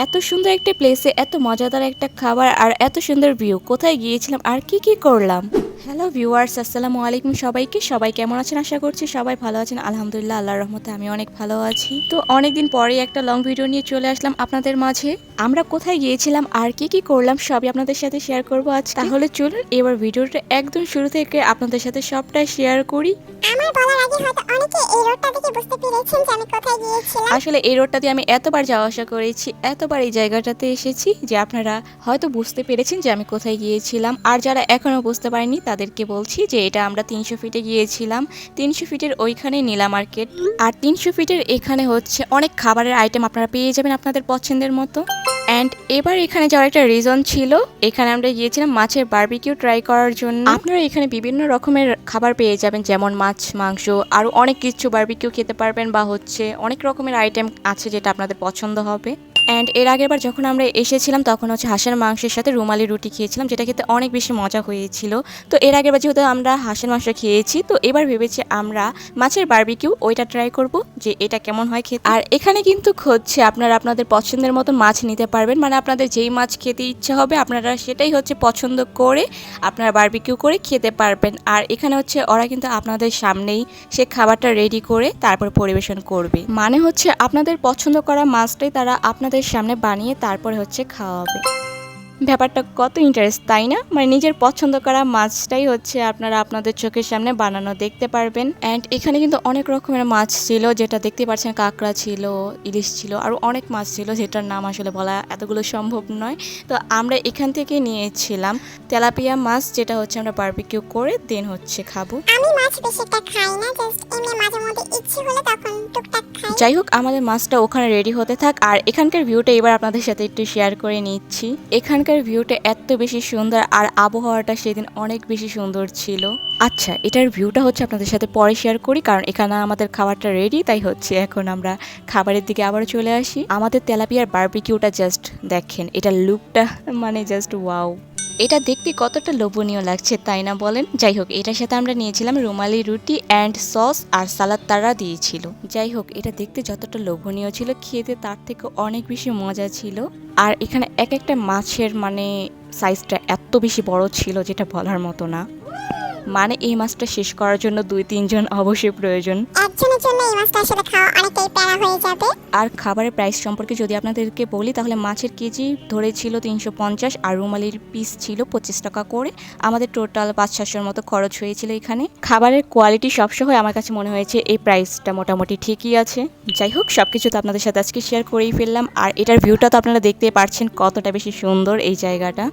এত সুন্দর একটা প্লেসে এত মজাদার একটা খাবার আর এত সুন্দর ভিউ, কোথায় গিয়েছিলাম আর কি কি করলাম। হ্যালো ভিউয়ার্স, আসসালামু আলাইকুম সবাইকে। সবাই কেমন আছেন? আশা করছি সবাই ভালো আছেন। আলহামদুলিল্লাহ, আল্লাহর রহমতে আমি অনেক ভালো আছি। তো অনেকদিন পরেই একটা লং ভিডিও নিয়ে চলে আসলাম আপনাদের মাঝে। আমরা কোথায় গিয়েছিলাম আর কি কি করলাম সবই আপনাদের সাথে শেয়ার করবো আজ। তাহলে চলুন এবার ভিডিওটা একদম শুরু থেকে আপনাদের সাথে সবটা শেয়ার করি। আমার বলার আগে হয়তো অনেকে এই রোডটা দেখে বুঝতে পেরেছেন যে আমি কোথায় গিয়েছিলাম। আসলে এই রোডটা দিয়ে আমি এতবার যাওয়া আসা করেছি, এতবার এই জায়গাটাতে এসেছি যে আপনারা হয়তো বুঝতে পেরেছেন যে আমি কোথায় গিয়েছিলাম। আর যারা এখনো বুঝতে পারেনি তাদেরকে বলছি যে এটা আমরা 300 ফিটে গিয়েছিলাম। 300 ফিটের ওইখানে নীলা মার্কেট, আর 300 ফিটের এখানে হচ্ছে অনেক খাবারের আইটেম আপনারা পেয়ে যাবেন আপনাদের পছন্দের মতো। অ্যান্ড এবার এখানে যাওয়ার একটা রিজন ছিল, এখানে আমরা গিয়েছিলাম মাছের বারবিকিউ ট্রাই করার জন্য। আপনারা এখানে বিভিন্ন রকমের খাবার পেয়ে যাবেন, যেমন মাছ, মাংস, আরও অনেক কিছু বারবিকিউ খেতে পারবেন, বা হচ্ছে অনেক রকমের আইটেম আছে যেটা আপনাদের পছন্দ হবে। অ্যান্ড এর আগের বার যখন আমরা এসেছিলাম তখন হচ্ছে হাঁসের মাংসের সাথে রুমালি রুটি খেয়েছিলাম, যেটা খেতে অনেক বেশি মজা হয়েছিল। তো এর আগের বার যেহেতু আমরা হাঁসের মাংস খেয়েছি, তো এবার ভেবেছি আমরা মাছের বারবিকিউ ওইটা ট্রাই করব যে এটা কেমন হয় খেতে। আর এখানে কিন্তু হচ্ছে আপনারা আপনাদের পছন্দের মতো মাছ নিতে পারবেন, মানে আপনাদের যেই মাছ খেতে ইচ্ছা হবে আপনারা সেটাই হচ্ছে পছন্দ করে আপনারা বারবিকিউ করে খেতে পারবেন। আর এখানে হচ্ছে ওরা কিন্তু আপনাদের সামনেই সে খাবারটা রেডি করে তারপর পরিবেশন করবে, মানে হচ্ছে আপনাদের পছন্দ করা মাছটাই তারা আপনাদের সামনে বানিয়ে তারপরে হচ্ছে খাওয়াবে। ব্যাপারটা কত ইন্টারেস্ট, তাই না? মানে নিজের পছন্দ করা মাছটাই হচ্ছে আপনারা আপনাদের চোখের সামনে বানানো দেখতে পারবেন। অ্যান্ড এখানে কিন্তু অনেক রকমের মাছ ছিল, যেটা দেখতে পাচ্ছেন, কাঁকড়া ছিল, ইলিশ ছিল, আরও অনেক মাছ ছিল যেটার নাম আসলে বলা এতগুলো সম্ভব নয়। তো আমরা এখান থেকে নিয়েছিলাম তেলাপিয়া মাছ, যেটা হচ্ছে আমরা বারবিকিউ করে দেন হচ্ছে খাবো। আমি মাছ বেশি একটা খাই না, জাস্ট এমনি মাঝে মধ্যে ইচ্ছে হলে তখন টুকটাক খাই। যাই হোক, আমাদের মাছটা ওখানে রেডি হতে থাক, আর এখানকার ভিউটা এবার আপনাদের সাথে একটু শেয়ার করে নিচ্ছি। এখানকার ভিউটা এত বেশি সুন্দর, আর আবহাওয়াটা সেদিন অনেক বেশি সুন্দর ছিল। আচ্ছা, এটার ভিউটা হচ্ছে আপনাদের সাথে পরে শেয়ার করি, কারণ এখানে আমাদের খাবারটা রেডি, তাই হচ্ছে এখন আমরা খাবারের দিকে আবারও চলে আসি। আমাদের তেলাপিয়ার বারবিকিউটা জাস্ট দেখেন, এটার লুকটা মানে জাস্ট ওয়াও। এটা দেখতে কতটা লোভনীয় লাগছে, তাই না বলেন? যাই হোক, এটার সাথে আমরা নিয়েছিলাম রুমালি রুটি অ্যান্ড সস আর সালাদ তারা দিয়েছিল। যাই হোক, এটা দেখতে যতটা লোভনীয় ছিল, খেতে তার থেকে অনেক বেশি মজা ছিল। আর এখানে এক একটা মাছের মানে সাইজটা এত বেশি বড় ছিল যেটা বলার মতো না। মানে এই মাছটা শেষ করার জন্য 2-3 জন অবশ্যই প্রয়োজন। একজনের জন্য এই মাছটা আসলে খাওয়া অনেকটাই প্যারা হয়ে যাবে। আর খাবারের প্রাইস সম্পর্কে যদি আপনাদেরকে বলি, তাহলে মাছের কেজি ধরেছিল 350 আর রুমালির পিস ছিল 25 টাকা করে। আমাদের টোটাল 500-700 মতো খরচ হয়েছিল এখানে। খাবারের কোয়ালিটি সবসহ আমার কাছে মনে হয়েছে এই প্রাইসটা মোটামুটি ঠিকই আছে। যাই হোক, সবকিছু তো আপনাদের সাথে আজকে শেয়ার করেই ফেললাম। আর এটার ভিউটা তো আপনারা দেখতেই পাচ্ছেন কতটা বেশি সুন্দর এই জায়গাটা।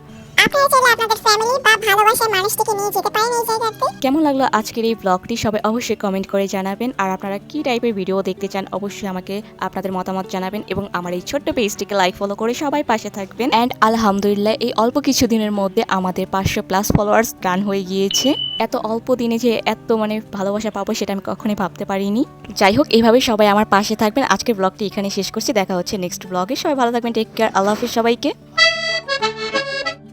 আপনারা চাইলে আপনাদের ফ্যামিলি বা ভালোবাসার মানুষটিকে নিয়ে যেতে পারেন এই জায়গাতে। কেমন লাগলো আজকের এই ব্লগটি সবাই অবশ্যই কমেন্ট করে জানাবেন। আর আপনারা কি টাইপের ভিডিও দেখতে চান অবশ্যই আমাকে আপনাদের মতামত জানাবেন, এবং আমার এই ছোট্ট পেজটিকে লাইক ফলো করে সবাই পাশে থাকবেন। অ্যান্ড আলহামদুলিল্লাহ, এই অল্প কিছু দিনের মধ্যে আমাদের 500+ ফলোয়ার্স ডান হয়ে গিয়েছে। এত অল্প দিনে যে এত মানে ভালোবাসা পাবো সেটা আমি কখনোই ভাবতে পারিনি। যাই হোক, এইভাবে সবাই আমার পাশে থাকবেন। আজকের ব্লগটি এখানে শেষ করছি, দেখা হচ্ছে নেক্সট ব্লগে। সবাই ভালো থাকবেন, টেক কেয়ার, আল্লাহ হাফিজ সবাইকে।